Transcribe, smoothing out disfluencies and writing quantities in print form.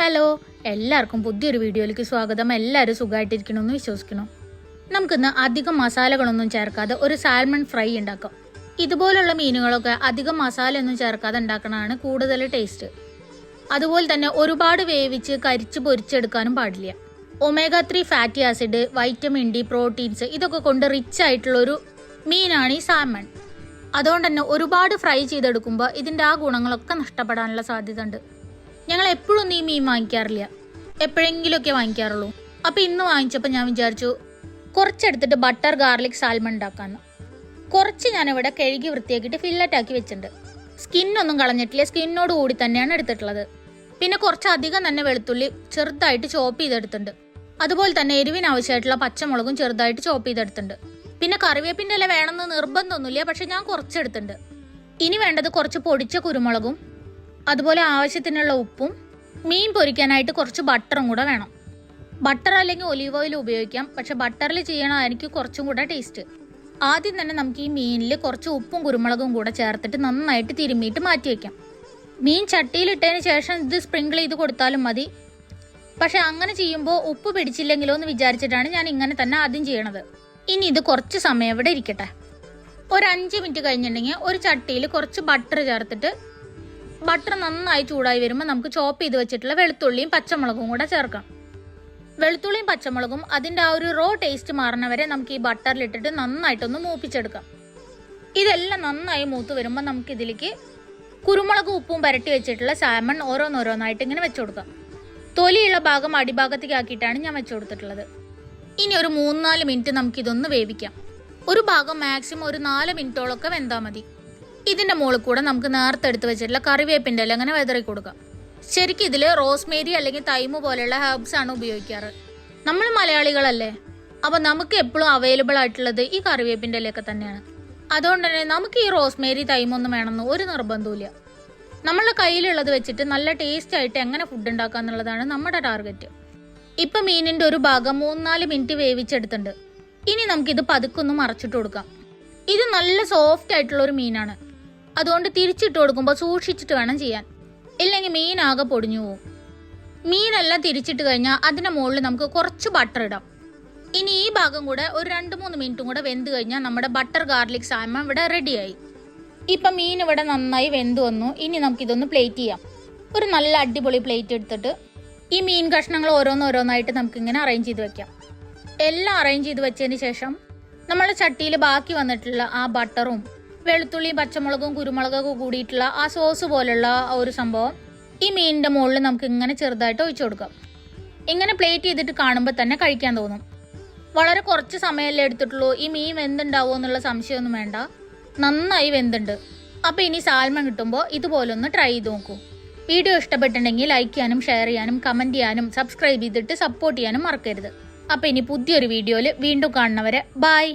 Hello, എല്ലാവർക്കും പുതിയൊരു വീഡിയോയിലേക്ക് സ്വാഗതം. എല്ലാവരും സുഖമായിട്ടിരിക്കണമെന്ന് വിശ്വസിക്കണം. നമുക്കിന്ന് അധികം മസാലകളൊന്നും ചേർക്കാതെ ഒരു സാൽമൺ ഫ്രൈ ഉണ്ടാക്കാം. ഇതുപോലുള്ള മീനുകളൊക്കെ അധികം മസാല ഒന്നും ചേർക്കാതെ ഉണ്ടാക്കണതാണ് കൂടുതൽ ടേസ്റ്റ്. അതുപോലെ തന്നെ ഒരുപാട് വേവിച്ച് കരിച്ച് പൊരിച്ചെടുക്കാനും പാടില്ല. Omega 3 fatty acid, vitamin D, proteins ഇതൊക്കെ കൊണ്ട് റിച്ച് ആയിട്ടുള്ളൊരു മീനാണ് ഈ സാൽമൺ. അതുകൊണ്ട് തന്നെ ഒരുപാട് ഫ്രൈ ചെയ്തെടുക്കുമ്പോൾ ഇതിൻ്റെ ആ ഗുണങ്ങളൊക്കെ നഷ്ടപ്പെടാനുള്ള സാധ്യത ഉണ്ട്. ഞങ്ങൾ എപ്പോഴും ഈ മീൻ വാങ്ങിക്കാറില്ല, എപ്പോഴെങ്കിലുമൊക്കെ വാങ്ങിക്കാറുള്ളൂ. അപ്പോൾ ഇന്ന് വാങ്ങിച്ചപ്പോൾ ഞാൻ വിചാരിച്ചു കുറച്ചെടുത്തിട്ട് ബട്ടർ ഗാർലിക് സാൽമൺ ഉണ്ടാക്കാമെന്ന്. കുറച്ച് ഞാനിവിടെ കഴുകി വൃത്തിയാക്കിയിട്ട് ഫില്ലറ്റാക്കി വെച്ചിട്ടുണ്ട്. സ്കിന്നൊന്നും കളഞ്ഞിട്ടില്ല, സ്കിന്നോട് കൂടി തന്നെയാണ് എടുത്തിട്ടുള്ളത്. പിന്നെ കുറച്ചധികം തന്നെ വെളുത്തുള്ളി ചെറുതായിട്ട് ചോപ്പ് ചെയ്തെടുത്തിട്ടുണ്ട്. അതുപോലെ തന്നെ എരിവിന് ആവശ്യമായിട്ടുള്ള പച്ചമുളകും ചെറുതായിട്ട് ചോപ്പ് ചെയ്തെടുത്തിട്ടുണ്ട്. പിന്നെ കറിവേപ്പിൻ്റെ ഇല വേണമെന്ന് നിർബന്ധമൊന്നുമില്ല, പക്ഷെ ഞാൻ കുറച്ചെടുത്തിട്ടുണ്ട്. ഇനി വേണ്ടത് കുറച്ച് പൊടിച്ച കുരുമുളകും അതുപോലെ ആവശ്യത്തിനുള്ള ഉപ്പും മീൻ പൊരിക്കാനായിട്ട് കുറച്ച് ബട്ടറും കൂടെ വേണം. ബട്ടർ അല്ലെങ്കിൽ ഒലീവ് ഓയിൽ ഉപയോഗിക്കാം, പക്ഷെ ബട്ടറിൽ ചെയ്യണമായിരിക്കും കുറച്ചും കൂടെ ടേസ്റ്റ്. ആദ്യം തന്നെ നമുക്ക് ഈ മീനിൽ കുറച്ച് ഉപ്പും കുരുമുളകും കൂടെ ചേർത്തിട്ട് നന്നായിട്ട് തിരുമ്മിയിട്ട് മാറ്റി വയ്ക്കാം. മീൻ ചട്ടിയിലിട്ടതിന് ശേഷം ഇത് സ്പ്രിങ്കിൾ ചെയ്ത് കൊടുത്താലും മതി. പക്ഷെ അങ്ങനെ ചെയ്യുമ്പോൾ ഉപ്പ് പിടിച്ചില്ലെങ്കിലോ എന്ന് വിചാരിച്ചിട്ടാണ് ഞാൻ ഇങ്ങനെ തന്നെ ആദ്യം ചെയ്യണത്. ഇനി ഇത് കുറച്ച് സമയം ഇവിടെ ഇരിക്കട്ടെ. ഒരു 5 മിനിറ്റ് കഴിഞ്ഞിട്ടുണ്ടെങ്കിൽ ഒരു ചട്ടിയിൽ കുറച്ച് ബട്ടർ ചേർത്തിട്ട് ബട്ടർ നന്നായി ചൂടായി വരുമ്പോൾ നമുക്ക് ചോപ്പ് ചെയ്ത് വെച്ചിട്ടുള്ള വെളുത്തുള്ളിയും പച്ചമുളകും കൂടെ ചേർക്കാം. വെളുത്തുള്ളിയും പച്ചമുളകും അതിൻ്റെ ആ ഒരു റോ ടേസ്റ്റ് മാറുന്നവരെ നമുക്ക് ഈ ബട്ടറിലിട്ടിട്ട് നന്നായിട്ടൊന്ന് മൂപ്പിച്ചെടുക്കാം. ഇതെല്ലാം നന്നായി മൂത്ത് വരുമ്പോൾ നമുക്ക് ഇതിലേക്ക് കുരുമുളകും ഉപ്പും പുരട്ടി വെച്ചിട്ടുള്ള സാൽമൺ ഓരോന്നോരോന്നായിട്ട് ഇങ്ങനെ വെച്ചു കൊടുക്കാം. തൊലിയുള്ള ഭാഗം അടിഭാഗത്തേക്ക് ആക്കിയിട്ടാണ് ഞാൻ വെച്ചു കൊടുത്തിട്ടുള്ളത്. ഇനി ഒരു 3-4 മിനിറ്റ് നമുക്കിതൊന്ന് വേവിക്കാം. ഒരു ഭാഗം മാക്സിമം ഒരു 4 മിനിറ്റോളൊക്കെ വെന്താൽ മതി. ഇതിൻ്റെ മുകളിൽ കൂടെ നമുക്ക് നേരത്തെ എടുത്ത് വെച്ചിട്ടുള്ള കറിവേപ്പിൻ്റെ ഇല അങ്ങനെ വെതറി കൊടുക്കാം. ശരിക്കും ഇതിൽ റോസ്മേരി അല്ലെങ്കിൽ തൈമ് പോലെയുള്ള ഹെർബ്സ് ആണ് ഉപയോഗിക്കാറ്. നമ്മൾ മലയാളികളല്ലേ, അപ്പോൾ നമുക്ക് എപ്പോഴും അവൈലബിൾ ആയിട്ടുള്ളത് ഈ കറിവേപ്പിൻ്റെ ഇലയൊക്കെ തന്നെയാണ്. അതുകൊണ്ട് തന്നെ നമുക്ക് ഈ റോസ്മേരി തൈമൊന്നും വേണമെന്ന് ഒരു നിർബന്ധമില്ല. നമ്മളുടെ കയ്യിലുള്ളത് വെച്ചിട്ട് നല്ല ടേസ്റ്റ് ആയിട്ട് എങ്ങനെ ഫുഡ് ഉണ്ടാക്കുക എന്നുള്ളതാണ് നമ്മുടെ ടാർഗറ്റ്. ഇപ്പം മീനിൻ്റെ ഒരു ഭാഗം 3-4 മിനിറ്റ് വേവിച്ചെടുത്തിട്ടുണ്ട്. ഇനി നമുക്കിത് പതുക്കൊന്ന് മറച്ചിട്ട് കൊടുക്കാം. ഇത് നല്ല സോഫ്റ്റ് ആയിട്ടുള്ള ഒരു മീനാണ്, അതുകൊണ്ട് തിരിച്ചിട്ട് കൊടുക്കുമ്പോൾ സൂക്ഷിച്ചിട്ട് വേണം ചെയ്യാൻ, ഇല്ലെങ്കിൽ മീനാകെ പൊടിഞ്ഞു പോകും. മീനെല്ലാം തിരിച്ചിട്ട് കഴിഞ്ഞാൽ അതിൻ്റെ മുകളിൽ നമുക്ക് കുറച്ച് ബട്ടർ ഇടാം. ഇനി ഈ ഭാഗം കൂടെ ഒരു 2-3 മിനിറ്റും കൂടെ വെന്ത് കഴിഞ്ഞാൽ നമ്മുടെ ബട്ടർ ഗാർലിക് സാൽമൺ ഇവിടെ റെഡിയായി. ഇപ്പം മീൻ ഇവിടെ നന്നായി വെന്ത് വന്നു. ഇനി നമുക്കിതൊന്ന് പ്ലേറ്റ് ചെയ്യാം. ഒരു നല്ല അടിപൊളി പ്ലേറ്റ് എടുത്തിട്ട് ഈ മീൻ കഷ്ണങ്ങൾ ഓരോന്നോരോന്നായിട്ട് നമുക്കിങ്ങനെ അറേഞ്ച് ചെയ്ത് വെക്കാം. എല്ലാം അറേഞ്ച് ചെയ്ത് വെച്ചതിന് ശേഷം നമ്മളെ ചട്ടിയിൽ ബാക്കി വന്നിട്ടുള്ള ആ ബട്ടറും വെളുത്തുള്ളിയും പച്ചമുളകും കുരുമുളകൊക്കെ കൂടിയിട്ടുള്ള ആ സോസ് പോലുള്ള ഒരു സംഭവം ഈ മീനിൻ്റെ മുകളിൽ നമുക്ക് ഇങ്ങനെ ചെറുതായിട്ട് ഒഴിച്ചു കൊടുക്കാം. ഇങ്ങനെ പ്ലേറ്റ് ചെയ്തിട്ട് കാണുമ്പോൾ തന്നെ കഴിക്കാൻ തോന്നും. വളരെ കുറച്ച് സമയമല്ലേ എടുത്തിട്ടുള്ളൂ. ഈ മീൻ വെന്തുണ്ടാവുമോ എന്നുള്ള സംശയമൊന്നും വേണ്ട, നന്നായി വെന്തുണ്ട്. അപ്പോൾ ഇനി സാൽമൺ കിട്ടുമ്പോൾ ഇതുപോലൊന്ന് ട്രൈ ചെയ്ത് നോക്കൂ. വീഡിയോ ഇഷ്ടപ്പെട്ടിട്ടുണ്ടെങ്കിൽ ലൈക്ക് ചെയ്യാനും ഷെയർ ചെയ്യാനും കമൻറ്റ് ചെയ്യാനും സബ്സ്ക്രൈബ് ചെയ്തിട്ട് സപ്പോർട്ട് ചെയ്യാനും മറക്കരുത്. അപ്പോൾ ഇനി പുതിയൊരു വീഡിയോയിൽ വീണ്ടും കാണുന്നവരെ ബൈ.